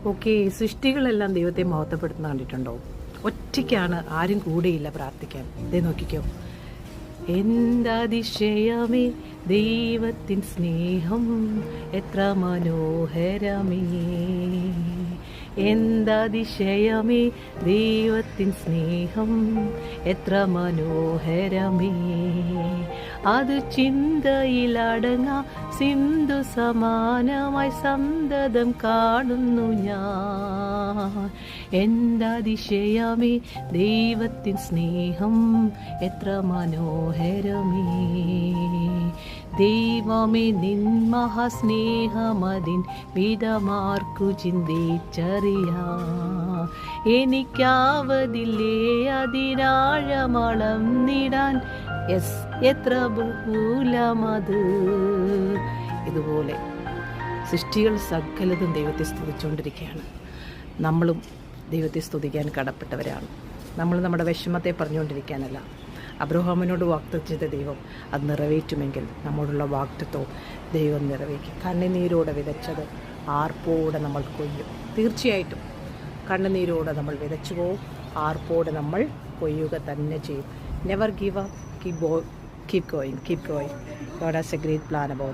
Okay, സൃഷ്ടികളെല്ലാം ദൈവത്തെ മഹത്വപ്പെടുത്തുന്ന കണ്ടിട്ടുണ്ടോ? ഒറ്റയ്ക്കാണ്, ആരും കൂടെയില്ല പ്രാർത്ഥിക്കാൻ. ദേ നോക്കിക്കോ, എന്തതിശയമേ ദൈവത്തിൻ സ്നേഹം, എത്ര മനോഹരമേ. എന്തതിശയമേ ദൈവത്തിൻ സ്നേഹം, എത്ര മനോഹരമേ. അത് ചിന്തയിലടങ്ങാ സിന്ധു സമാനമായി സന്തതം കാണുന്നു ഞാൻ. എന്തതിശയമേ ദൈവത്തിൻ സ്നേഹം, എത്ര മനോഹരമേ. ദൈവമേ നിൻ മഹാസ്നേഹമതിൻ വിധമാർക്കു ചിന്തിച്ചറിയാ. എനിക്കാവതില്ലേ അതിനാഴമളം നിടാൻ. എത്ര ബഹുലമത്. ഇതുപോലെ സൃഷ്ടികൾ സകലതും ദൈവത്തെ സ്തുതിച്ചുകൊണ്ടിരിക്കുകയാണ്. നമ്മളും ദൈവത്തെ സ്തുതിക്കാൻ കടപ്പെട്ടവരാണ്. നമ്മൾ നമ്മുടെ വിഷമത്തെ പറഞ്ഞുകൊണ്ടിരിക്കാനല്ല. അബ്രഹാമിനോട് വാഗ്ദത്തം ചെയ്ത ദൈവം അത് നിറവേറ്റുമെങ്കിൽ നമ്മോടുള്ള വാഗ്ദത്തവും ദൈവം നിറവേറ്റും. കണ്ണുനീരോടെ വിതച്ചത് ആർപ്പോടെ നമ്മൾ കൊയ്യും. തീർച്ചയായിട്ടും കണ്ണുനീരോടെ നമ്മൾ വിതച്ചു പോവും, ആർപ്പോടെ നമ്മൾ കൊയ്യുക തന്നെ ചെയ്യും. Never give up, keep going. God has a great plan about